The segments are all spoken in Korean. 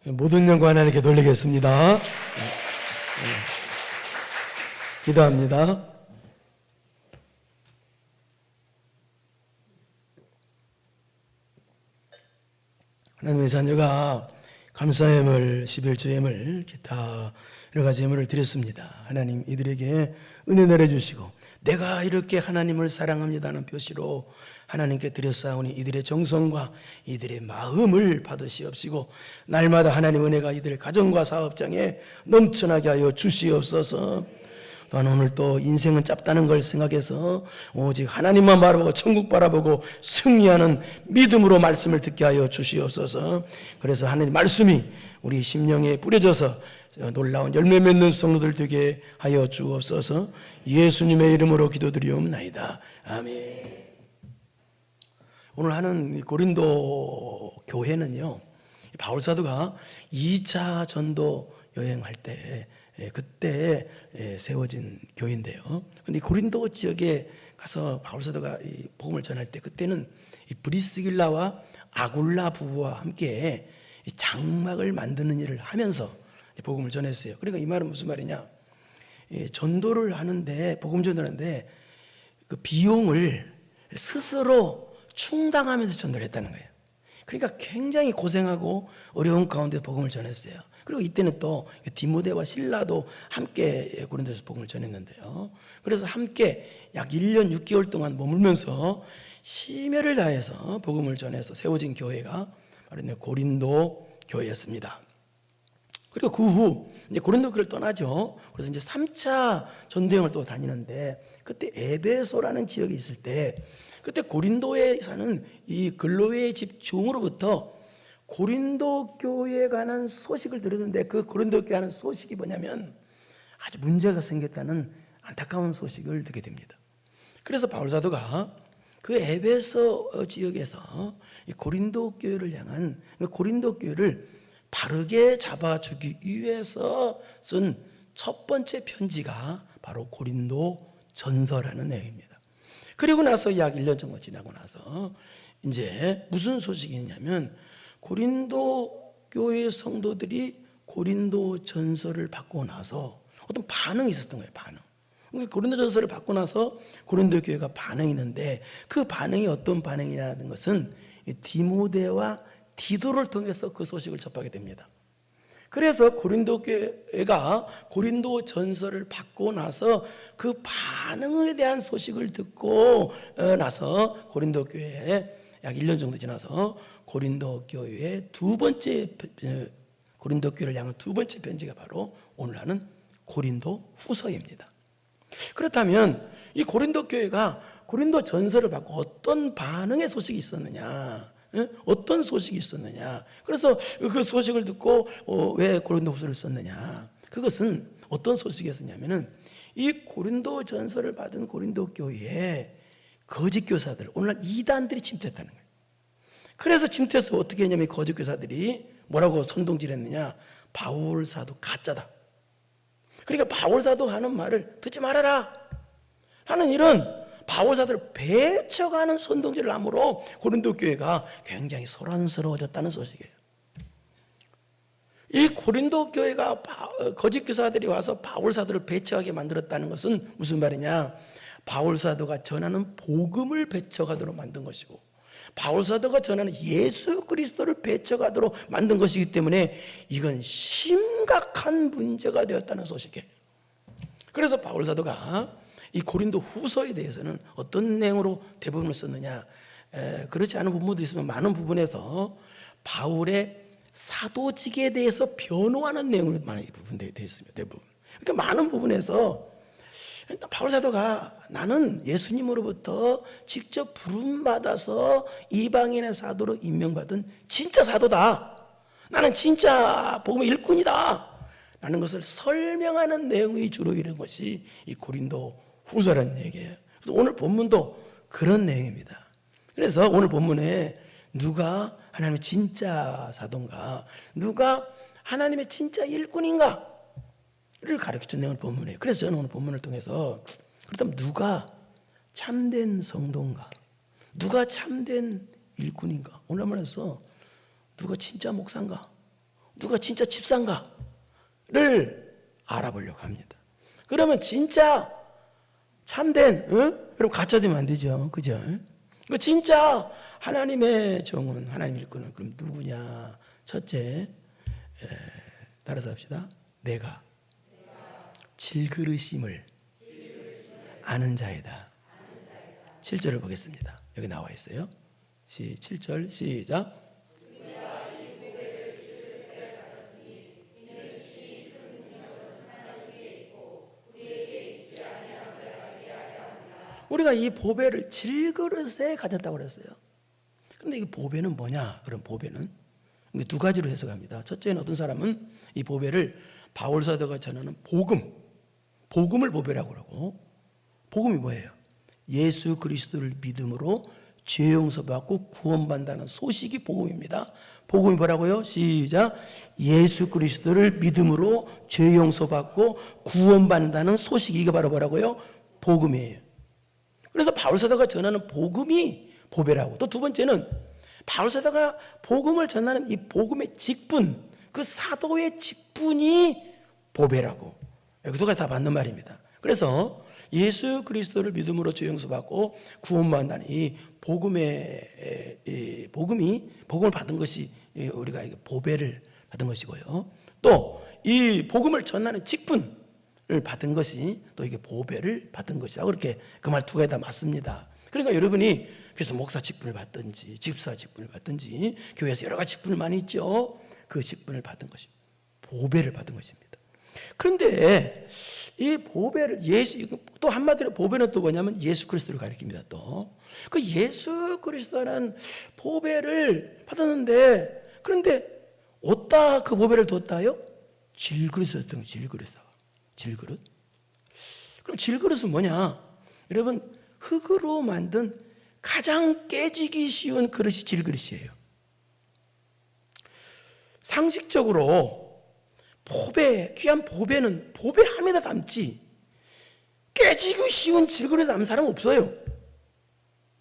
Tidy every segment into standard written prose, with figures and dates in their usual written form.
모든 영광 하나님께 돌리겠습니다. 기도합니다. 하나님의 자녀가 감사예물, 11조 예물, 기타 여러 가지 예물을 드렸습니다. 하나님 이들에게 은혜 내려주시고 내가 이렇게 하나님을 사랑합니다는 표시로 하나님께 드렸사오니 이들의 정성과 이들의 마음을 받으시옵시고 날마다 하나님 은혜가 이들의 가정과 사업장에 넘쳐나게 하여 주시옵소서. 또한 오늘 또 인생은 짧다는 걸 생각해서 오직 하나님만 바라보고 천국 바라보고 승리하는 믿음으로 말씀을 듣게 하여 주시옵소서. 그래서 하나님 말씀이 우리 심령에 뿌려져서 놀라운 열매 맺는 성도들 되게 하여 주옵소서. 예수님의 이름으로 기도드리옵나이다. 아멘. 오늘 하는 고린도 교회는요, 바울사도가 2차 전도 여행할 때 그때 세워진 교회인데요. 근데 고린도 지역에 가서 바울사도가 이 복음을 전할 때 그때는 이 브리스길라와 아굴라 부부와 함께 장막을 만드는 일을 하면서 복음을 전했어요. 그러니까 이 말은 무슨 말이냐? 전도를 하는데 복음 전도하는데 그 비용을 스스로 충당하면서 전도를 했다는 거예요. 그러니까 굉장히 고생하고 어려운 가운데 복음을 전했어요. 그리고 이때는 또 디모데와 실라도 함께 고린도에서 복음을 전했는데요. 그래서 함께 약 1년 6개월 동안 머물면서 심혈을 다해서 복음을 전해서 세워진 교회가 바로 고린도 교회였습니다. 그리고 그 후 이제 고린도 교회를 떠나죠. 그래서 이제 3차 전도여행을 또 다니는데 그때 에베소라는 지역에 있을 때 그때 고린도에 사는 이 글로의 집 종으로부터 고린도 교회에 관한 소식을 들었는데 그 고린도 교회에 관한 소식이 뭐냐면 아주 문제가 생겼다는 안타까운 소식을 듣게 됩니다. 그래서 바울사도가 그 에베소 지역에서 이 고린도 교회를 향한 고린도 교회를 바르게 잡아주기 위해서 쓴 첫 번째 편지가 바로 고린도 전서라는 내용입니다. 그리고 나서 약 1년 정도 지나고 나서 이제 무슨 소식이 있냐면 고린도 교회 성도들이 고린도 전서를 받고 나서 어떤 반응이 있었던 거예요. 반응. 고린도 전서를 받고 나서 고린도 교회가 반응이 있는데 그 반응이 어떤 반응이냐는 것은 디모데와 디도를 통해서 그 소식을 접하게 됩니다. 그래서 고린도 교회가 고린도 전서를 받고 나서 그 반응에 대한 소식을 듣고 나서 고린도 교회에 약 1년 정도 지나서 고린도 교회의 고린도 교회를 향한 두 번째 편지가 바로 오늘 하는 고린도 후서입니다. 그렇다면 이 고린도 교회가 고린도 전서를 받고 어떤 반응의 소식이 있었느냐? 어떤 소식이 있었느냐? 그래서 그 소식을 듣고 왜 고린도 후서를 썼느냐? 그것은 어떤 소식이었냐면은 이 고린도 전서를 받은 고린도 교회에 거짓 교사들, 오늘날 이단들이 침투했다는 거예요. 그래서 침투해서 어떻게 했냐면 거짓 교사들이 뭐라고 선동질했느냐? 바울 사도 가짜다. 그러니까 바울 사도 하는 말을 듣지 말아라 하는 이런 바울 사도를 배척하는 선동질을 함으로 고린도 교회가 굉장히 소란스러워졌다는 소식이에요. 이 고린도 교회가 거짓 교사들이 와서 바울 사도를 배척하게 만들었다는 것은 무슨 말이냐? 바울 사도가 전하는 복음을 배척하도록 만든 것이고 바울 사도가 전하는 예수 그리스도를 배척하도록 만든 것이기 때문에 이건 심각한 문제가 되었다는 소식이에요. 그래서 바울 사도가 이 고린도 후서에 대해서는 어떤 내용으로 대부분을 썼느냐? 그렇지 않은 부분도 있으면 많은 부분에서 바울의 사도직에 대해서 변호하는 내용으로 많이 부분되어 있습니다. 대부분. 그러니까 많은 부분에서 바울 사도가 나는 예수님으로부터 직접 부름받아서 이방인의 사도로 임명받은 진짜 사도다. 나는 진짜 복음의 일꾼이다. 라는 것을 설명하는 내용이 주로 이런 것이 이 고린도 후서라는 얘기예요. 그래서 오늘 본문도 그런 내용입니다. 그래서 오늘 본문에 누가 하나님의 진짜 사도인가, 누가 하나님의 진짜 일꾼인가 를 가르쳐준 내용을 본문이에요. 그래서 저는 오늘 본문을 통해서 그렇다면 누가 참된 성도인가, 누가 참된 일꾼인가, 오늘 말해서 누가 진짜 목사인가, 누가 진짜 집사인가를 알아보려고 합니다. 그러면 진짜 참된, 여러분 가짜되면 안 되죠, 그죠? 그 진짜 하나님의 정은, 하나님 일꾼은 그럼 누구냐? 첫째, 따라서 합시다. 내가 질그릇임을 아는 자이다. 7절을 보겠습니다. 여기 나와 있어요. 7절 시작. 우리가 이 보배를 질그릇에 가졌다고 그랬어요. 그런데 이 보배는 뭐냐? 그럼 보배는 두 가지로 해석합니다. 첫째는 어떤 사람은 이 보배를 바울 사도가 전하는 복음을 보배라고 그러고, 복음이 뭐예요? 예수 그리스도를 믿음으로 죄 용서받고 구원받는다는 소식이 복음입니다. 복음이 뭐라고요? 시작. 예수 그리스도를 믿음으로 죄 용서받고 구원받는다는 소식이, 이게 바로 뭐라고요? 복음이에요. 그래서 바울 사도가 전하는 복음이 보배라고. 또 두 번째는 바울 사도가 복음을 전하는 이 복음의 직분, 그 사도의 직분이 보배라고. 그 두 가지 다 맞는 말입니다. 그래서 예수 그리스도를 믿음으로 죄 용서받고 구원받는다는 이 복음을 받은 것이 우리가 보배를 받은 것이고요. 또 이 복음을 전하는 직분을 받은 것이 또 이게 보배를 받은 것이라고, 그렇게 그 말 두 가지 다 맞습니다. 그러니까 여러분이 그래서 목사 직분을 받든지 집사 직분을 받든지 교회에서 여러 가지 직분을 많이 있죠. 그 직분을 받은 것이 보배를 받은 것입니다. 그런데 이 보배를 또 한마디로 보배는 또 뭐냐면 예수 그리스도를 가리킵니다. 또 그 예수 그리스도라는 보배를 받았는데, 그런데 어디다 그 보배를 뒀다요? 질그릇이었던 거예요. 질그릇. 그럼 질그릇은 뭐냐? 여러분, 흙으로 만든 가장 깨지기 쉬운 그릇이 질그릇이에요. 상식적으로 귀한 보배는 보배 함에다 담지, 깨지기 쉬운 질그릇에 담는 사람은 없어요.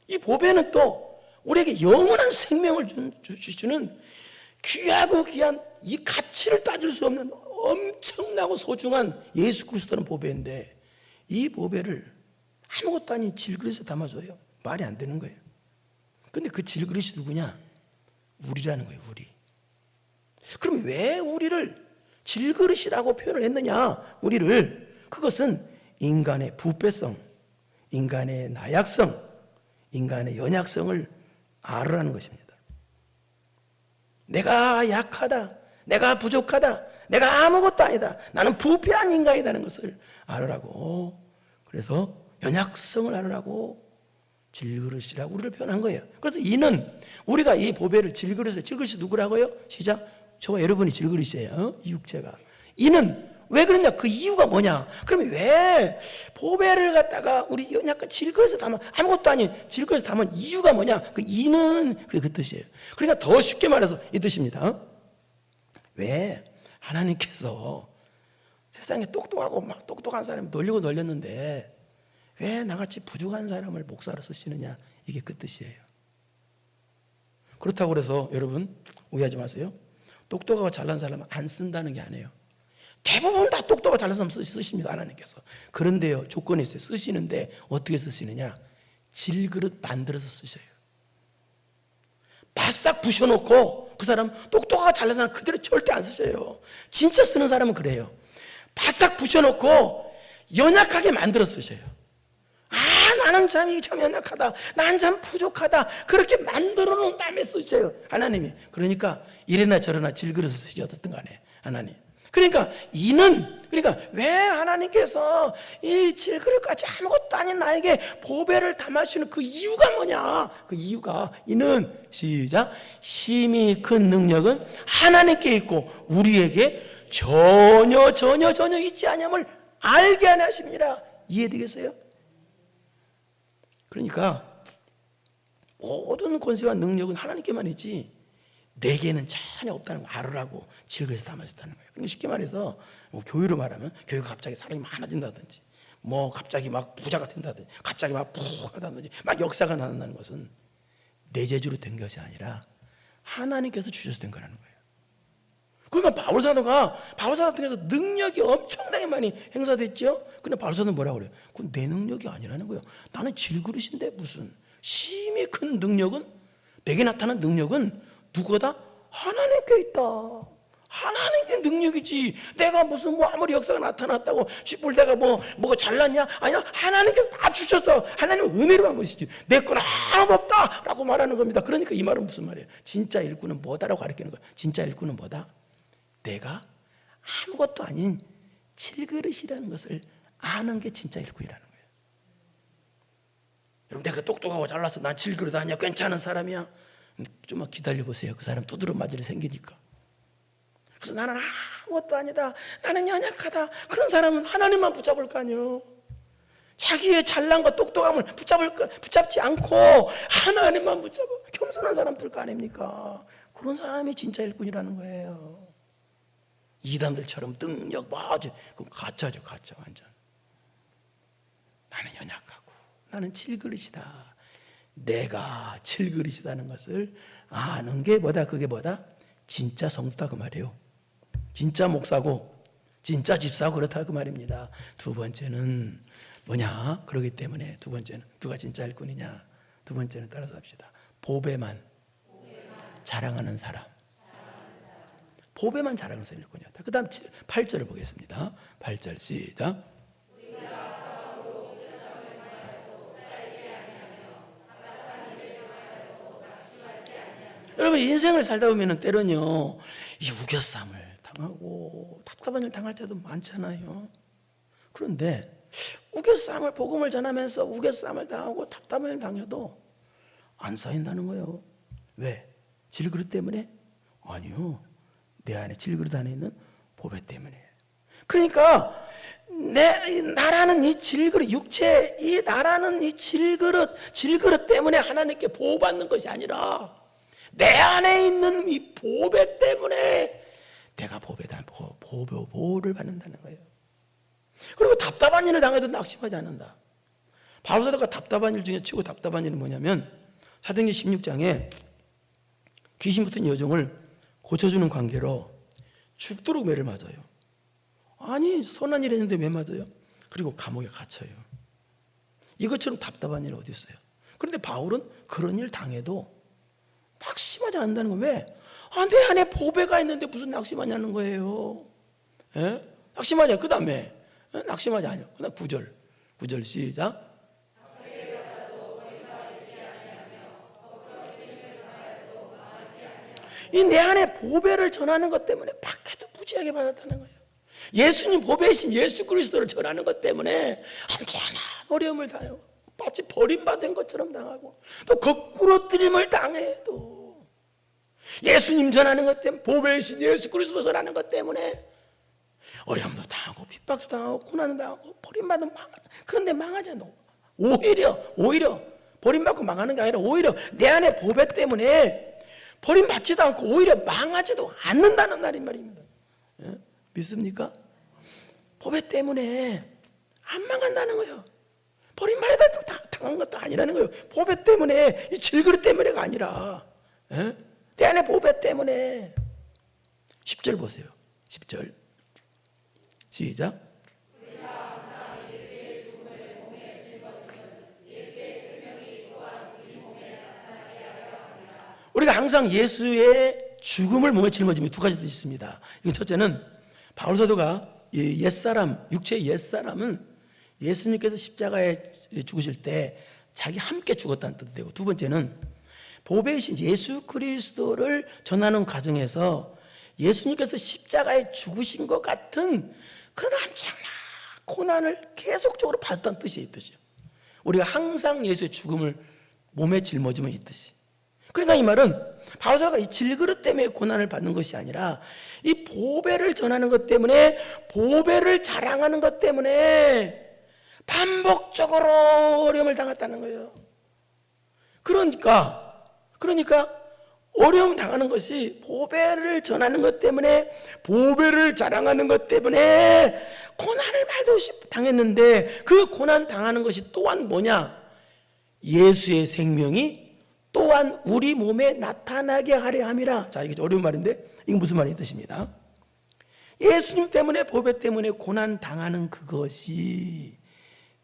이 보배는 또 우리에게 영원한 생명을 주시는 귀하고 귀한, 이 가치를 따질 수 없는 엄청나고 소중한 예수 그리스도는 보배인데, 이 보배를 아무것도 아닌 질그릇에 담아줘요. 말이 안 되는 거예요. 근데 그 질그릇이 누구냐? 우리라는 거예요, 우리. 그럼 왜 우리를 질그릇이라고 표현을 했느냐? 우리를. 그것은 인간의 부패성, 인간의 나약성, 인간의 연약성을 알으라는 것입니다. 내가 약하다, 내가 부족하다, 내가 아무것도 아니다, 나는 부패한 인간이라는 것을 알으라고. 그래서 연약성을 알으라고 질그릇이라고 우리를 표현한 거예요. 그래서 이는 우리가 이 보배를 질그릇이 누구라고요? 시작. 저와 여러분이 질그릇이에요. 이 육체가. 이는 왜 그러냐? 그 이유가 뭐냐? 그러면 왜 보배를 갖다가 우리 연약한 질그릇에 담아, 아무것도 아닌 질그릇에 담은 이유가 뭐냐? 그 이는 그 뜻이에요. 그러니까 더 쉽게 말해서 이 뜻입니다. 왜 하나님께서 세상에 똑똑하고 막 똑똑한 사람 놀리고 놀렸는데 왜 나같이 부족한 사람을 목사로 쓰시느냐? 이게 그 뜻이에요. 그렇다고 그래서 여러분 오해하지 마세요. 똑똑하고 잘난 사람은 안 쓴다는 게 아니에요. 대부분 다 똑똑하고 잘난 사람 쓰십니다, 하나님께서. 그런데요, 조건이 있어요. 쓰시는데 어떻게 쓰시느냐? 질그릇 만들어서 쓰셔요. 바싹 부셔놓고 그 사람 똑똑하고 잘난 사람 그대로 절대 안 쓰셔요. 진짜 쓰는 사람은 그래요. 바싹 부셔놓고 연약하게 만들어 쓰셔요. 나는 참 연약하다, 난 참 부족하다, 그렇게 만들어 놓은 다음에 쓰셔요, 하나님이. 그러니까 이래나 저래나 질그릇을 쓰지 어떻든 간에 하나님. 그러니까 왜 하나님께서 이 질그릇까지 아무것도 아닌 나에게 보배를 담아주시는 그 이유가 뭐냐? 그 이유가 이는 시작. 심히 큰 능력은 하나님께 있고 우리에게 전혀 있지 아니함을 알게 하려 하십니다. 이해되겠어요? 그러니까 모든 권세와 능력은 하나님께만 있지 내게는 전혀 없다는 걸 알으라고 질그릇에 담아줬다는 거예요. 그러니까 쉽게 말해서 교회로 말하면 교회가 갑자기 사람이 많아진다든지 갑자기 막 부자가 된다든지 갑자기 막 부하다든지 막 역사가 나타나는 것은 내 재주로 된 것이 아니라 하나님께서 주셔서 된 거라는 거예요. 그러니까 바울사도가 통해서 능력이 엄청나게 많이 행사됐죠. 근데 바울사도는 뭐라고 그래요? 그건 내 능력이 아니라는 거예요. 나는 질그릇인데 무슨 심히 큰 능력은, 내게 나타난 능력은 누구다? 하나님께 있다. 하나님께 능력이지. 내가 무슨 뭐 아무리 역사가 나타났다고 쥐뿔 내가 뭐가 잘났냐? 아니야. 하나님께서 다 주셨어. 하나님은 은혜로 한 것이지. 내 건 하나도 없다라고 말하는 겁니다. 그러니까 이 말은 무슨 말이에요? 진짜 일꾼은 뭐다라고 가르치는 거예요. 진짜 일꾼은 뭐다? 내가 아무것도 아닌 질그릇이라는 것을 아는 게 진짜 일꾼이라는 거예요. 여러분, 내가 똑똑하고 잘나서 난 질그릇 아니야, 괜찮은 사람이야, 좀만 기다려보세요. 그 사람 두드러 맞을 일이 생기니까. 그래서 나는 아무것도 아니다, 나는 연약하다, 그런 사람은 하나님만 붙잡을 거 아니에요. 자기의 잘난과 똑똑함을 붙잡지 않고 하나님만 붙잡아 겸손한 사람들 거 아닙니까? 그런 사람이 진짜 일꾼이라는 거예요. 이단들처럼 능력 맞아, 그럼 가짜죠, 가짜 완전. 나는 연약하고 나는 질그릇이다. 내가 질그릇이라는 것을 아는 게 뭐다? 그게 뭐다? 진짜 성도다 그 말이에요. 진짜 목사고 진짜 집사고 그렇다 그 말입니다. 두 번째는 뭐냐? 그러기 때문에 두 번째는 누가 진짜 일꾼이냐? 두 번째는 따라서 합시다. 보배만 자랑하는 사람. 보배만 자랑하는 사람이 일꾼이었다. 그 다음 8절을 보겠습니다. 8절 시작. 여러분, 인생을 살다 보면 때로는요, 이 우겨쌈을 당하고 답답한 일 당할 때도 많잖아요. 그런데 우겨쌈을, 복음을 전하면서 우겨쌈을 당하고 답답한 일 당해도 안 쌓인다는 거예요. 왜? 질그릇 때문에? 아니요, 내 안에 질그릇 안에 있는 보배 때문에. 그러니까 나라는 이 질그릇, 육체 이 나라는 이 질그릇 때문에 하나님께 보호받는 것이 아니라 내 안에 있는 이 보배 때문에 내가 보호를 받는다는 거예요. 그리고 답답한 일을 당해도 낙심하지 않는다. 바울사도가 답답한 일 중에 최고 답답한 일은 뭐냐면 사도행전 16장에 귀신 붙은 여종을 고쳐주는 관계로 죽도록 매를 맞아요. 아니, 선한 일 했는데 왜 맞아요? 그리고 감옥에 갇혀요. 이것처럼 답답한 일이 어디 있어요? 그런데 바울은 그런 일 당해도 낙심하지 않는다는 거예요. 왜? 내 안에 보배가 있는데 무슨 낙심하냐는 거예요. 예? 낙심하냐? 그 다음에 낙심하지 않아요. 그 다음 9절 시작. 이 내 안에 보배를 전하는 것 때문에 밖에도 무지하게 받았다는 거예요. 예수님 보배이신 예수 그리스도를 전하는 것 때문에 엄청난 어려움을 당해요. 마치 버림받은 것처럼 당하고 또 거꾸로 뜨림을 당해도 예수님 전하는 것 때문에, 보배이신 예수 그리스도 전하는 것 때문에 어려움도 당하고 핍박도 당하고 고난도 당하고 버림받은 망하는, 그런데 망하지 않아. 오히려 버림받고 망하는 게 아니라 오히려 내 안에 보배 때문에 버림받지도 않고 오히려 망하지도 않는다는 말입니다. 예? 믿습니까? 보배 때문에 안 망한다는 거예요. 버림받아도 당한 것도 아니라는 거예요. 보배 때문에, 이 질그릇 때문에가 아니라, 예? 내 안에 보배 때문에. 10절 보세요. 10절 시작. 우리가 항상 예수의 죽음을 몸에 짊어지며 두 가지 뜻이 있습니다. 이건 첫째는 바울사도가 옛사람, 육체의 옛사람은 예수님께서 십자가에 죽으실 때 자기 함께 죽었다는 뜻이 되고, 두 번째는 보배이신 예수 그리스도를 전하는 과정에서 예수님께서 십자가에 죽으신 것 같은 그런 엄청난 고난을 계속적으로 받았다는 뜻이 있듯이요. 우리가 항상 예수의 죽음을 몸에 짊어지면 있듯이. 그러니까 이 말은 바울사도가 이 질그릇 때문에 고난을 받는 것이 아니라 이 보배를 전하는 것 때문에, 보배를 자랑하는 것 때문에 반복적으로 어려움을 당했다는 거예요. 그러니까 어려움 당하는 것이 보배를 전하는 것 때문에, 보배를 자랑하는 것 때문에 고난을 말도 없이 당했는데, 그 고난 당하는 것이 또한 뭐냐? 예수의 생명이 또한 우리 몸에 나타나게 하려 함이라. 자, 이게 어려운 말인데 이게 무슨 말인 뜻입니다. 예수님 때문에, 보배 때문에 고난 당하는 그것이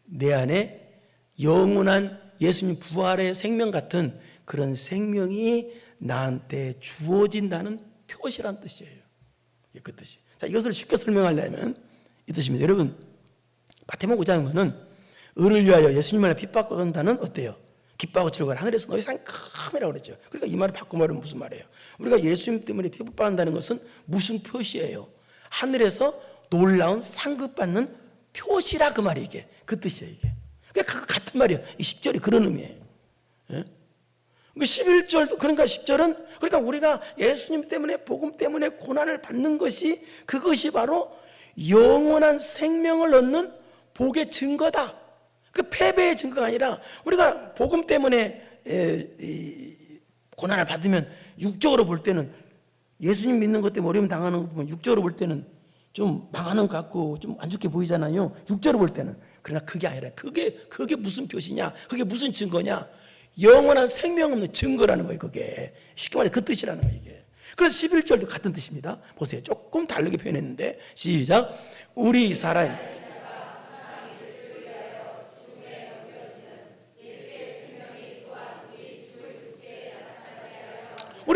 내 안에 영원한 예수님 부활의 생명 같은 그런 생명이 나한테 주어진다는 표시란 뜻이에요. 그 뜻이. 자, 이것을 쉽게 설명하려면 이 뜻입니다. 여러분, 마태복음 5장에 보면은 의를 위하여 예수님을 핍박받는다는 어때요? 기뻐하고 즐거워라. 하늘에서 너희 상이 큼이라고 그랬죠. 그러니까 이 말을 바꿔 말하면 무슨 말이에요? 우리가 예수님 때문에 핍박받는다는 것은 무슨 표시예요? 하늘에서 놀라운 상급받는 표시라 그 말이 이게. 그 뜻이에요 이게. 그러니까 같은 말이에요. 이 10절이 그런 의미예요. 예? 11절도 그러니까 10절은 그러니까 우리가 예수님 때문에 복음 때문에 고난을 받는 것이 그것이 바로 영원한 생명을 얻는 복의 증거다. 그 패배의 증거가 아니라 우리가 복음 때문에 고난을 받으면 육적으로 볼 때는 예수님 믿는 것 때문에 어려움 당하는 거 보면 육적으로 볼 때는 좀 망하는 것 같고 좀 안 좋게 보이잖아요. 육적으로 볼 때는. 그러나 그게 아니라 그게 무슨 표시냐? 그게 무슨 증거냐? 영원한 생명 없는 증거라는 거예요. 그게 쉽게 말해 그 뜻이라는 거예요. 이게. 그래서 11절도 같은 뜻입니다. 보세요. 조금 다르게 표현했는데 시작. 우리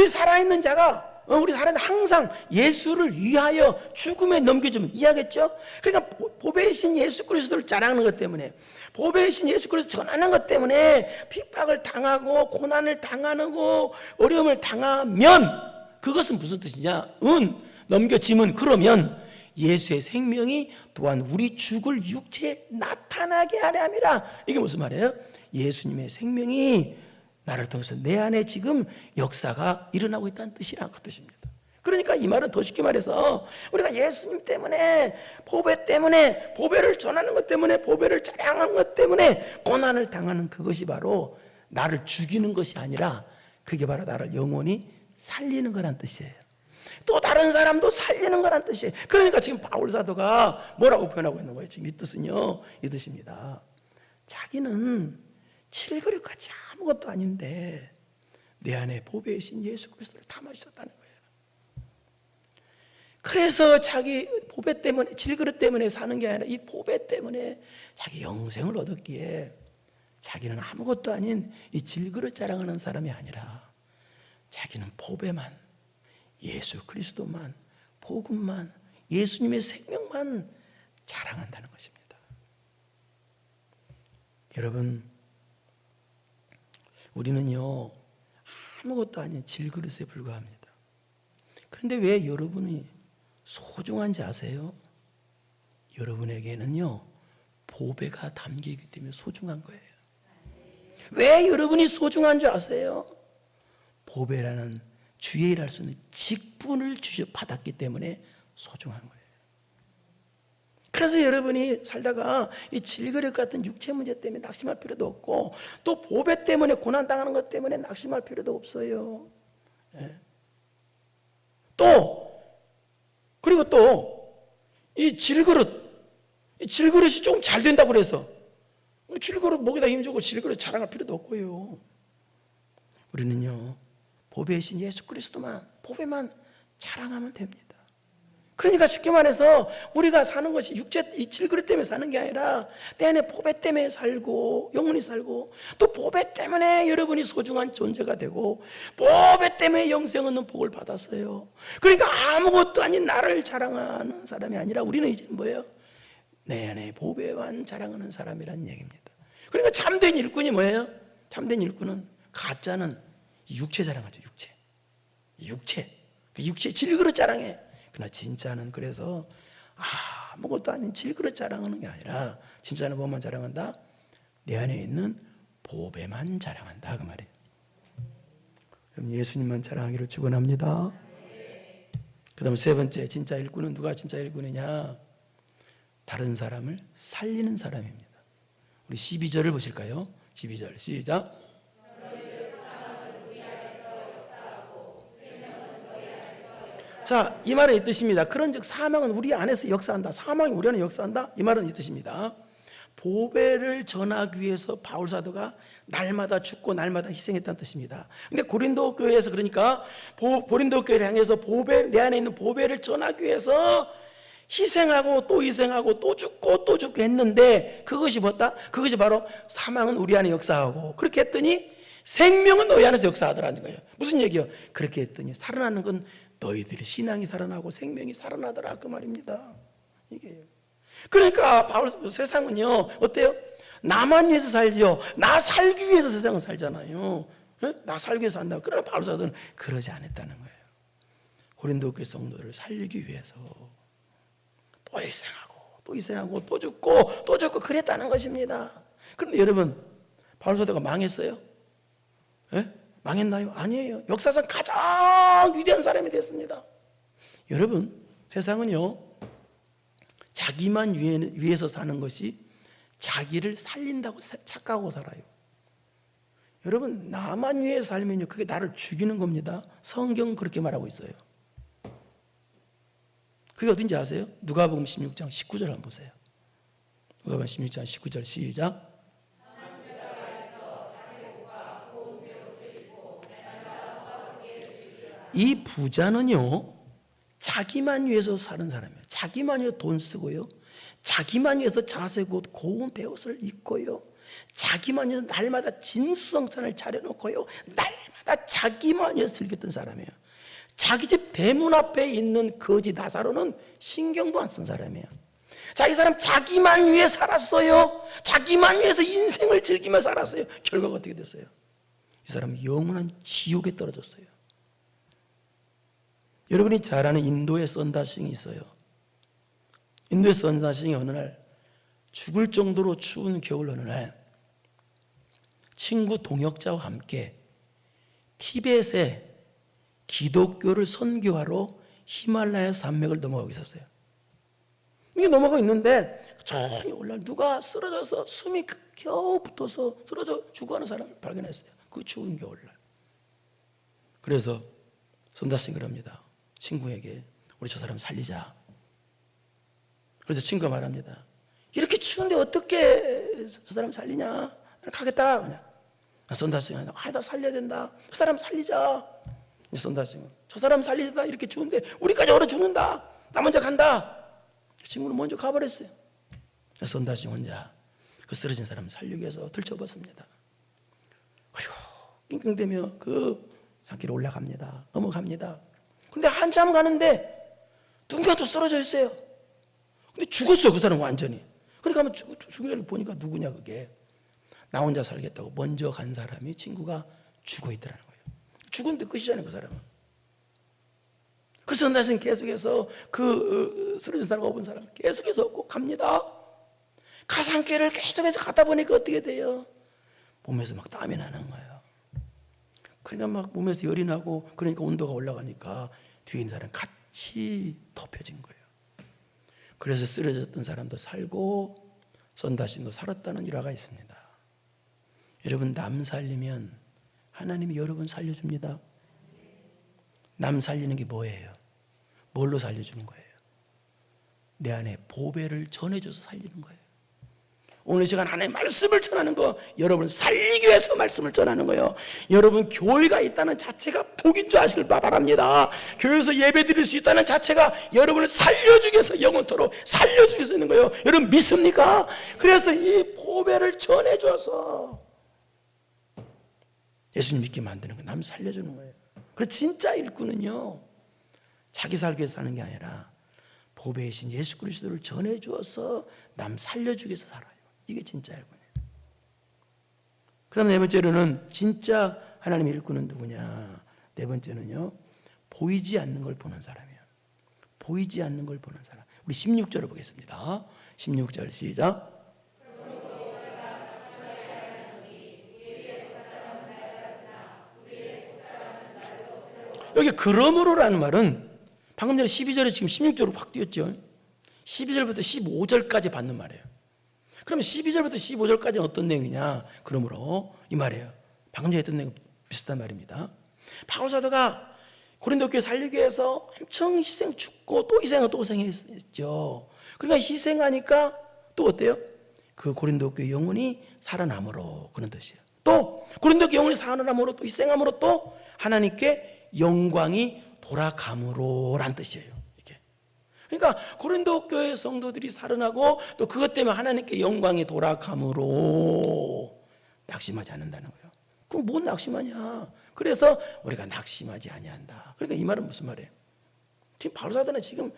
살아있는 자가 우리 살아있는 항상 예수를 위하여 죽음에 넘겨주면 이해하겠죠? 그러니까 보배의 신 예수 그리스도를 자랑하는 것 때문에 보배의 신 예수 그리스도 전하는 것 때문에 핍박을 당하고 고난을 당하고 어려움을 당하면 그것은 무슨 뜻이냐? 넘겨지면 그러면 예수의 생명이 또한 우리 죽을 육체에 나타나게 하려 함이라. 이게 무슨 말이에요? 예수님의 생명이 나를 통해서 내 안에 지금 역사가 일어나고 있다는 뜻이란 그 뜻입니다. 그러니까 이 말은 더 쉽게 말해서 우리가 예수님 때문에 보배 때문에 보배를 전하는 것 때문에 보배를 자랑하는 것 때문에 고난을 당하는 그것이 바로 나를 죽이는 것이 아니라 그게 바로 나를 영원히 살리는 거란 뜻이에요. 또 다른 사람도 살리는 거란 뜻이에요. 그러니까 지금 바울 사도가 뭐라고 표현하고 있는 거예요? 지금 이 뜻은요, 이 뜻입니다. 자기는 칠그릇같이 아무것도 아닌데 내 안에 보배의 신 예수 그리스도를 담아 있었다는 거예요. 그래서 자기 보배 때문에 질그릇 때문에 사는 게 아니라 이 보배 때문에 자기 영생을 얻었기에 자기는 아무것도 아닌 이 질그릇 자랑하는 사람이 아니라 자기는 보배만, 예수 그리스도만, 복음만, 예수님의 생명만 자랑한다는 것입니다. 여러분, 우리는요 아무것도 아닌 질그릇에 불과합니다. 그런데 왜 여러분이 소중한지 아세요? 여러분에게는요 보배가 담기기 때문에 소중한 거예요. 왜 여러분이 소중한 줄 아세요? 보배라는 주의 일할 수 있는 직분을 받았기 때문에 소중한 거예요. 그래서 여러분이 살다가 이 질그릇 같은 육체 문제 때문에 낙심할 필요도 없고 또 보배 때문에 고난당하는 것 때문에 낙심할 필요도 없어요. 예. 그리고 또 이 질그릇이 조금 잘 된다고 그래서 질그릇 목에다 힘주고 질그릇 자랑할 필요도 없고요. 우리는요 보배의 신 예수 그리스도만, 보배만 자랑하면 됩니다. 그러니까 쉽게 말해서 우리가 사는 것이 이 질그릇 때문에 사는 게 아니라 내 안에 보배 때문에 살고 영원히 살고 또 보배 때문에 여러분이 소중한 존재가 되고 보배 때문에 영생 얻는 복을 받았어요. 그러니까 아무것도 아닌 나를 자랑하는 사람이 아니라 우리는 이제 뭐예요? 내 안에 보배만 자랑하는 사람이란 얘기입니다. 그러니까 참된 일꾼이 뭐예요? 참된 일꾼은 가짜는 육체 자랑하죠. 육체 질그릇 자랑해. 그러나 진짜는 그래서 아무것도 아닌 질그릇 자랑하는 게 아니라 진짜는 뭐만 자랑한다? 내 안에 있는 보배만 자랑한다 그 말이에요. 그럼 예수님만 자랑하기를 축원합니다. 그 다음 세 번째 진짜 일꾼은 누가 진짜 일꾼이냐? 다른 사람을 살리는 사람입니다. 우리 12절을 보실까요? 12절 시작. 자, 이 말은 이 뜻입니다. 그런즉 사망은 우리 안에서 역사한다. 사망이 우리 안에 역사한다. 이 말은 이 뜻입니다. 보배를 전하기 위해서 바울 사도가 날마다 죽고 날마다 희생했다는 뜻입니다. 근데 고린도 교회에서 그러니까 고린도 교회를 향해서 내 안에 있는 보배를 전하기 위해서 희생하고 또 희생하고 또 죽고 또 죽고 했는데 그것이 뭐다? 그것이 바로 사망은 우리 안에 역사하고 그렇게 했더니 생명은 너희 안에서 역사하더라는 거예요. 무슨 얘기요? 그렇게 했더니 살아나는 건 너희들의 신앙이 살아나고 생명이 살아나더라 그 말입니다. 이게요. 그러니까 바울 세상은요 어때요? 나만 위해서 살지요. 나 살기 위해서 세상을 살잖아요. 나 살기 위해서 산다. 그러나 바울 사도는 그러지 않았다는 거예요. 고린도 교회 성도를 살리기 위해서 또 희생하고 또 희생하고 또 죽고 또 죽고 그랬다는 것입니다. 그런데 여러분 바울 사도가 망했어요? 망했나요? 아니에요. 역사상 가장 위대한 사람이 됐습니다. 여러분 세상은요 자기만 위해서 사는 것이 자기를 살린다고 착각하고 살아요. 여러분 나만 위해서 살면요 그게 나를 죽이는 겁니다. 성경은 그렇게 말하고 있어요. 그게 어딘지 아세요? 누가복음 16장 19절 한번 보세요. 누가복음 16장 19절 시작. 이 부자는요 자기만 위해서 사는 사람이에요. 자기만 위해서 돈 쓰고요, 자기만 위해서 자세고 고운 배옷을 입고요, 자기만 위해서 날마다 진수성찬을 차려놓고요, 날마다 자기만 위해서 즐겼던 사람이에요. 자기 집 대문 앞에 있는 거지 나사로는 신경도 안 쓴 사람이에요. 자기 사람 자기만 위해 살았어요. 자기만 위해서 인생을 즐기며 살았어요. 결과가 어떻게 됐어요? 이 사람은 영원한 지옥에 떨어졌어요. 여러분이 잘 아는 인도의 선다싱이 있어요. 인도의 선다싱이 어느 날 죽을 정도로 추운 겨울 어느 날 친구 동역자와 함께 티벳에 기독교를 선교하러 히말라야 산맥을 넘어가고 있었어요. 이게 넘어가고 있는데 조용히 올라 누가 쓰러져서 숨이 겨우 붙어서 쓰러져 죽어가는 사람을 발견했어요. 그 추운 겨울날. 그래서 선다싱을 합니다. 친구에게 우리 저 사람 살리자. 그래서 친구가 말합니다. 이렇게 추운데 어떻게 저 사람 살리냐? 가겠다. 그냥. 선다싱은 나 살려야 된다. 저 사람 살리자. 선다싱은 저 사람 살리자. 이렇게 추운데 우리까지 얼어 죽는다. 나 먼저 간다. 친구는 먼저 가버렸어요. 선다싱 혼자 그 쓰러진 사람 살리기 위해서 들쳐봤습니다. 그리고 낑낑대며 그 산길에 올라갑니다. 넘어갑니다. 근데 한참 가는데 누군가 또 쓰러져 있어요. 근데 죽었어요. 그 사람 완전히. 그러니까 한번 죽은 걸 보니까 누구냐 그게. 나 혼자 살겠다고 먼저 간 사람이 친구가 죽어 있더라는 거예요. 죽은데 끝이잖아요 그 사람은. 그래서 선다싱 계속해서 그 쓰러진 사람 본 사람 계속해서 꼭 갑니다. 가산길을 계속해서 가다 보니까 어떻게 돼요? 몸에서 막 땀이 나는 거예요. 그러니까 막 몸에서 열이 나고 그러니까 온도가 올라가니까 뒤에 있는 사람 같이 덮여진 거예요. 그래서 쓰러졌던 사람도 살고 선다싱도 살았다는 일화가 있습니다. 여러분 남 살리면 하나님이 여러분 살려줍니다. 남 살리는 게 뭐예요? 뭘로 살려주는 거예요? 내 안에 보배를 전해줘서 살리는 거예요. 오늘 시간 하나님의 말씀을 전하는 거 여러분 살리기 위해서 말씀을 전하는 거예요. 여러분 교회가 있다는 자체가 복인 줄 아시길 바랍니다. 교회에서 예배 드릴 수 있다는 자체가 여러분을 살려주기 위해서 영원토록 살려주기 위해서 있는 거예요. 여러분 믿습니까? 그래서 이 보배를 전해줘서 예수님 믿게 만드는 거예요. 남 살려주는 거예요. 그래서 진짜 일꾼은요 자기 살기 위해서 사는 게 아니라 보배이신 예수 그리스도를 전해주어서 남 살려주기 위해서 살아요. 이게 진짜 일꾼이에요. 그럼 네 번째로는 진짜 하나님의 일꾼은 누구냐? 네 번째는요 보이지 않는 걸 보는 사람이에요. 보이지 않는 걸 보는 사람. 우리 16절을 보겠습니다. 16절 시작. 여기 그러므로라는 말은 방금 전에 12절에 지금 16절로 확 뛰었죠. 12절부터 15절까지 받는 말이에요. 그러면 12절부터 15절까지는 어떤 내용이냐? 그러므로 이 말이에요. 방금 전에 했던 내용 비슷한 말입니다. 바울 사도가 고린도 교회 살리기 위해서 엄청 희생 죽고 또 희생하고 또 희생했죠. 그러니까 희생하니까 또 어때요? 그 고린도 교회 영혼이 살아남으로 그런 뜻이에요. 또 고린도 교회 영혼이 살아남으로 또 희생함으로 또 하나님께 영광이 돌아감으로란 뜻이에요. 이게. 그러니까 고린도 교회 성도들이 살아나고 또 그것 때문에 하나님께 영광이 돌아감으로 낙심하지 않는다는 거예요. 그럼 뭔 낙심하냐? 그래서 우리가 낙심하지 아니한다. 그러니까 이 말은 무슨 말이에요? 지금 바울 사도는 지금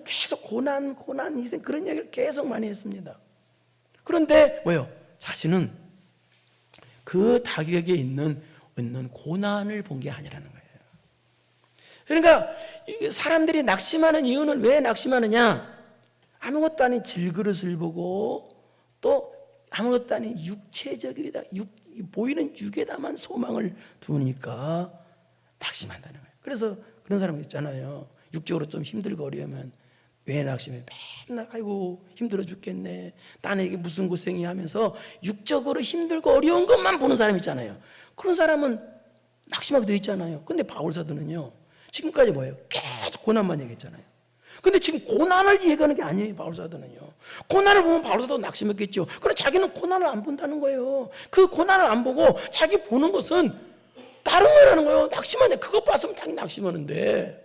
계속 고난, 희생 그런 얘기를 계속 많이 했습니다. 그런데 뭐예요? 자신은 그 타격에 있는 고난을 본 게 아니라는 거예요. 그러니까 사람들이 낙심하는 이유는 왜 낙심하느냐? 아무것도 아닌 질그릇을 보고 또 아무것도 아닌 육체적이다, 보이는 육에다만 소망을 두니까 낙심한다는 거예요. 그래서 그런 사람 있잖아요. 육적으로 좀 힘들고 어려우면 왜 낙심해? 맨날 아이고 힘들어 죽겠네, 딴에게 무슨 고생이 하면서 육적으로 힘들고 어려운 것만 보는 사람 있잖아요. 그런 사람은 낙심하게 되어 있잖아요. 근데 바울 사도는요, 지금까지 뭐예요? 계속 고난만 얘기했잖아요. 근데 지금 고난을 얘기하는 게 아니에요. 바울 사도는요, 고난을 보면 바울 사도 낙심했겠죠. 그런데 자기는 고난을 안 본다는 거예요. 그 고난을 안 보고 자기 보는 것은 다른 거라는 거예요. 낙심하네. 그것 봤으면 당연히 낙심하는데,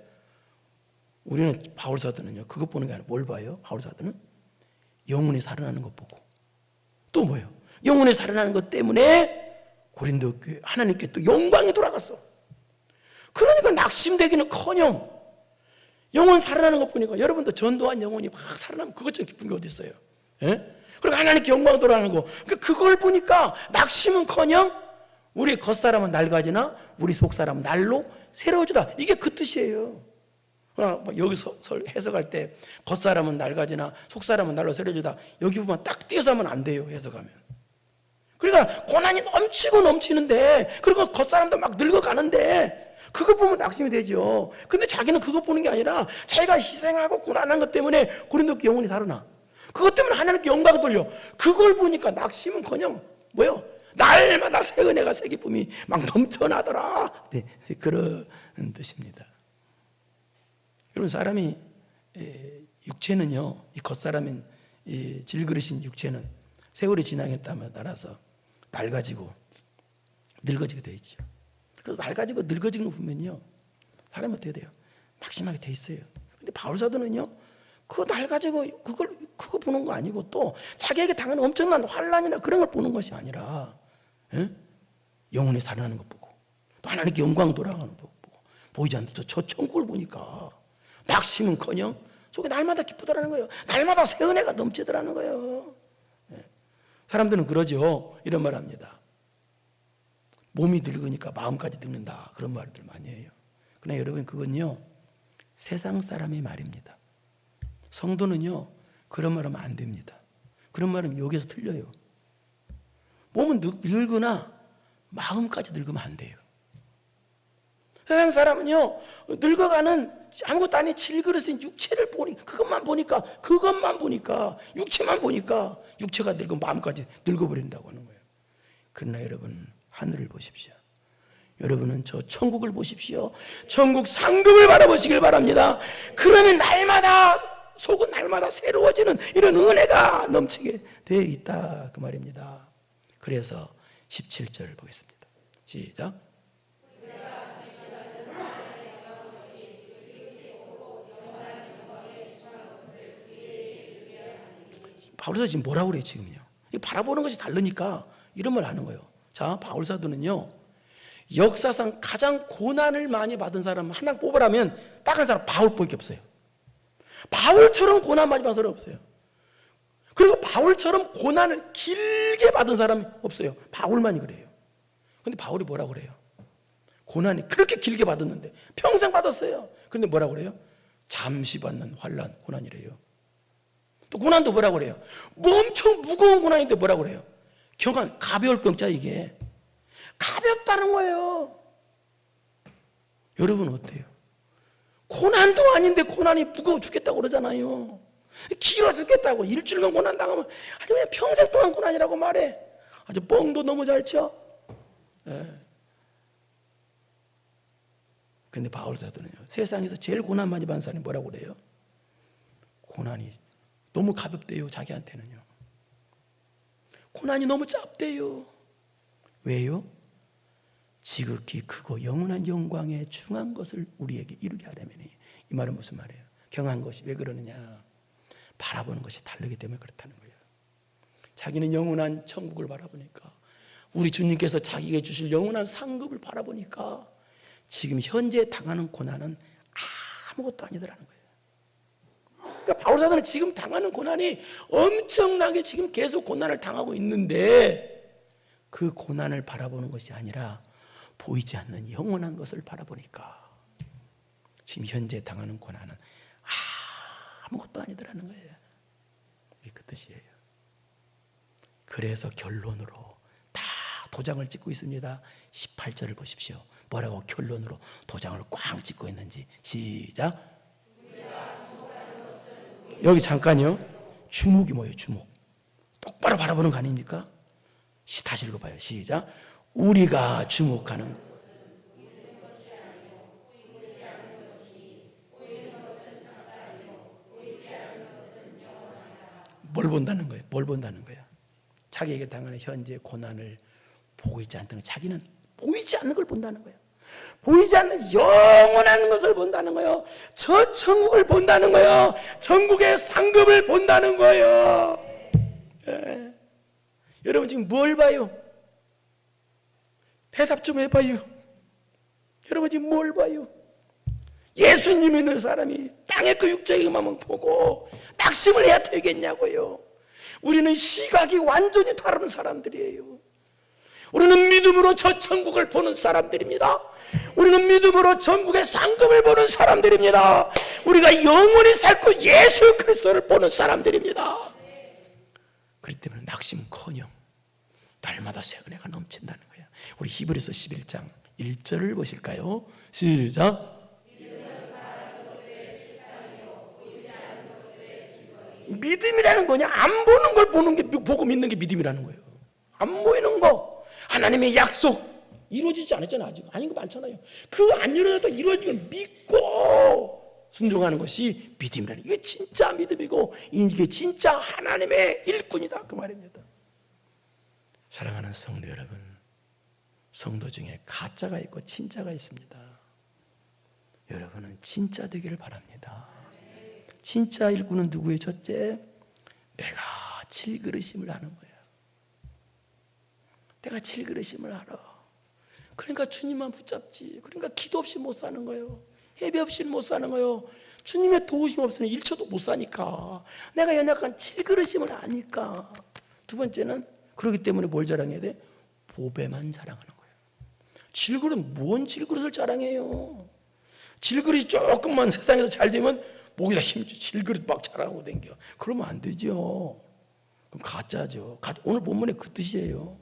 우리는 바울 사도는요, 그것 보는 게 아니라 뭘 봐요? 바울 사도는 영혼이 살아나는 것 보고, 또 뭐예요? 영혼이 살아나는 것 때문에 고린도 교회 하나님께 또 영광이 돌아갔어. 그러니까 낙심되기는커녕 영혼 살아나는 것 보니까, 여러분도 전도한 영혼이 막 살아나면 그것 좀 기쁜 게 어디 있어요? 예? 그리고 하나님께 영광 돌아가는 거, 그걸 보니까 낙심은커녕 우리 겉사람은 낡아지나 우리 속사람은 날로 새로워지다. 이게 그 뜻이에요. 여기서 해석할 때 겉사람은 낡아지나 속사람은 날로 새로워지다, 여기 보면 딱 띄어서 하면 안 돼요. 해석하면. 그러니까 고난이 넘치고 넘치는데, 그리고 겉사람도 막 늙어가는데 그거 보면 낙심이 되죠. 근데 자기는 그거 보는 게 아니라 자기가 희생하고 고난한 것 때문에 고린도 영혼이 살아나. 그것 때문에 하나님께 영광을 돌려. 그걸 보니까 낙심은커녕 뭐요? 날마다 새 은혜가 새 기쁨이 막 넘쳐나더라. 네, 그런 뜻입니다. 여러분, 사람이 육체는요, 이 겉사람인 이 질그릇인 육체는 세월이 지나에 따라서 낡아지고 늙어지게 되어 있죠. 그래서 낡아지고 늙어지는 거 보면요, 사람이 어떻게 돼요? 낙심하게 돼 있어요. 근데 바울 사도는요, 그거 낡아지고 그거 보는 거 아니고, 또 자기에게 당하는 엄청난 환난이나 그런 걸 보는 것이 아니라, 영혼이 살아나는 것 보고, 또 하나님께 영광 돌아가는 것 보고, 보이지 않는 저 천국을 보니까 낙심은커녕 속에 날마다 기쁘더라는 거예요. 날마다 새 은혜가 넘치더라는 거예요. 사람들은 그러죠. 이런 말 합니다. 몸이 늙으니까 마음까지 늙는다, 그런 말들 많이 해요. 그러나 여러분, 그건요, 세상 사람의 말입니다. 성도는요, 그런 말 하면 안 됩니다. 그런 말은 여기서 틀려요. 몸은 늙으나 마음까지 늙으면 안 돼요. 세상 사람은요, 늙어가는 아무것도 아닌 질그릇인 육체를 그것만 보니까 육체만 보니까 육체가 늙고 마음까지 늙어버린다고 하는 거예요. 그러나 여러분, 하늘을 보십시오. 여러분은 저 천국을 보십시오. 천국 상급을 바라보시길 바랍니다. 그러면 속은 날마다 새로워지는 이런 은혜가 넘치게 되어 있다, 그 말입니다. 그래서 17절 보겠습니다. 시작. 바울사도 지금 뭐라고 그래요? 지금요, 바라보는 것이 다르니까 이런 말 하는 거예요. 자, 바울사도는요, 역사상 가장 고난을 많이 받은 사람 하나 뽑으라면 딱 한 사람, 바울밖에 없어요. 바울처럼 고난 많이 받은 사람이 없어요. 그리고 바울처럼 고난을 길게 받은 사람이 없어요. 바울만이 그래요. 근데 바울이 뭐라고 그래요? 고난이 그렇게 길게 받았는데, 평생 받았어요. 근데 뭐라고 그래요? 잠시 받는 환난, 고난이래요. 또 고난도 뭐라고 그래요? 뭐 엄청 무거운 고난인데 뭐라고 그래요? 경한, 가벼울 경자, 이게 가볍다는 거예요. 여러분 어때요? 고난도 아닌데 고난이 무거워 죽겠다고 그러잖아요. 길어 죽겠다고, 일주일만 고난 당하면 아주 그냥 평생 동안 고난이라고 말해. 아주 뻥도 너무 잘 쳐. 근데 바울 사도는요, 세상에서 제일 고난 많이 받는 사람이 뭐라고 그래요? 고난이 너무 가볍대요. 자기한테는요, 고난이 너무 짧대요. 왜요? 지극히 크고 영원한 영광에 중한 것을 우리에게 이루게 하려면. 이 말은 무슨 말이에요? 경한 것이. 왜 그러느냐? 바라보는 것이 다르기 때문에 그렇다는 거예요. 자기는 영원한 천국을 바라보니까, 우리 주님께서 자기에게 주실 영원한 상급을 바라보니까 지금 현재 당하는 고난은 아무것도 아니더라는 거예요. 그러니까 바울 사도는 지금 당하는 고난이 엄청나게 지금 계속 고난을 당하고 있는데, 그 고난을 바라보는 것이 아니라 보이지 않는 영원한 것을 바라보니까 지금 현재 당하는 고난은 아무것도 아니더라는 거예요. 이게 그 뜻이에요. 그래서 결론으로 다 도장을 찍고 있습니다. 18절을 보십시오. 뭐라고 결론으로 도장을 꽝 찍고 있는지. 시작. 여기 잠깐요. 주목이 뭐예요? 주목. 똑바로 바라보는 거 아닙니까? 다시 읽어봐요. 시작. 우리가 주목하는 뭘 본다는 거예요? 뭘 본다는 거예요? 자기에게 당하는 현재 고난을 보고 있지 않다는 거예요. 자기는 보이지 않는 걸 본다는 거예요. 보이지 않는 영원한 것을 본다는 거예요. 저 천국을 본다는 거예요. 천국의 상급을 본다는 거예요. 예. 여러분 지금 뭘 봐요? 대답 좀 해봐요. 여러분 지금 뭘 봐요? 예수님 있는 사람이 땅의 그 육적인 마음을 보고 낙심을 해야 되겠냐고요. 우리는 시각이 완전히 다른 사람들이에요. 우리는 믿음으로 저 천국을 보는 사람들입니다. 우리는 믿음으로 천국의 상급을 보는 사람들입니다. 우리가 영원히 살고 예수 그리스도를 보는 사람들입니다. 그렇기 때문에 낙심커녕 날마다 새 은혜가 넘친다는 거예요. 우리 히브리서 11장 1절을 보실까요? 시작. 믿음이라는 거냐? 안 보는 걸 보는 게, 보고 믿는 게 믿음이라는 거예요. 안 보이는 거, 하나님의 약속 이루어지지 않았잖아요. 아직 아닌 거 많잖아요. 그 안 이루어져도 이루어진 걸 믿고 순종하는 것이 믿음이라는, 이게 진짜 믿음이고 이게 진짜 하나님의 일꾼이다 그 말입니다. 사랑하는 성도 여러분, 성도 중에 가짜가 있고 진짜가 있습니다. 여러분은 진짜 되기를 바랍니다. 진짜 일꾼은 누구예요? 첫째, 내가 질그릇임을 아는 거예요. 내가 질그릇임을 알아. 그러니까 주님만 붙잡지. 그러니까 기도 없이 못 사는 거예요. 예배 없이 못 사는 거예요. 주님의 도우심 없으면 1초도 못 사니까. 내가 연약한 질그릇임을 아니까. 두 번째는, 그렇기 때문에 뭘 자랑해야 돼? 보배만 자랑하는 거예요. 질그릇, 뭔 질그릇을 자랑해요? 질그릇이 조금만 세상에서 잘 되면 목에다 힘주고 질그릇 막 자랑하고 댕겨. 그러면 안 되죠. 그럼 가짜죠. 오늘 본문의 그 뜻이에요.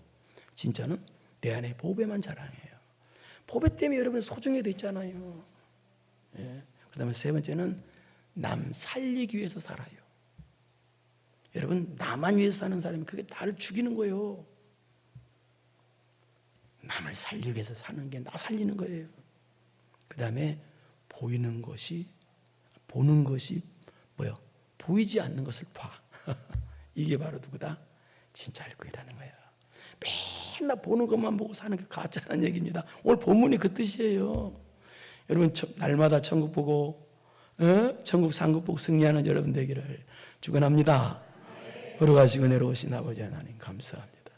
진짜는 내 안에 보배만 자랑해요. 보배 때문에 여러분 소중해져 있잖아요. 예. 그 다음에 세 번째는 남 살리기 위해서 살아요. 여러분 나만 위해서 사는 사람이 그게 나를 죽이는 거예요. 남을 살리기 위해서 사는 게 나 살리는 거예요. 그 다음에 보는 것이 뭐요? 보이지 않는 것을 봐. 이게 바로 누구다? 진짜 일꾼이라는 거예요. 맨날 보는 것만 보고 사는 게 가짜라는 얘기입니다. 오늘 본문이 그 뜻이에요. 여러분 날마다 천국 보고 천국 상급 보고 승리하는 여러분 되기를 축원합니다. 걸어가시고 내려오신 아버지 하나님 감사합니다.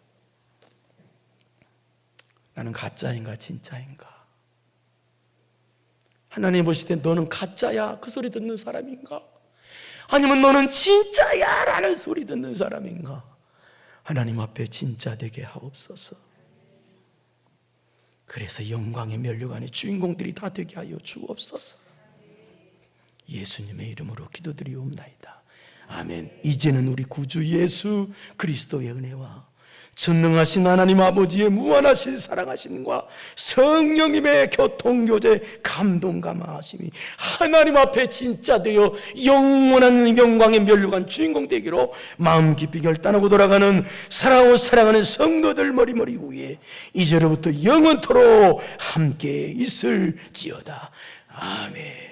나는 가짜인가 진짜인가? 하나님 보실 때 너는 가짜야 그 소리 듣는 사람인가? 아니면 너는 진짜야 라는 소리 듣는 사람인가? 하나님 앞에 진짜 되게 하옵소서. 그래서 영광의 면류관의 주인공들이 다 되게 하여 주옵소서. 예수님의 이름으로 기도드리옵나이다. 아멘. 이제는 우리 구주 예수 그리스도의 은혜와 전능하신 하나님 아버지의 무한하신 사랑하심과 성령님의 교통교제 감동 감화하심이 하나님 앞에 진짜 되어 영원한 영광의 면류관 주인공 되기로 마음 깊이 결단하고 돌아가는 사랑하고 사랑하는 성도들 머리머리 위에 이제로부터 영원토록 함께 있을지어다. 아멘.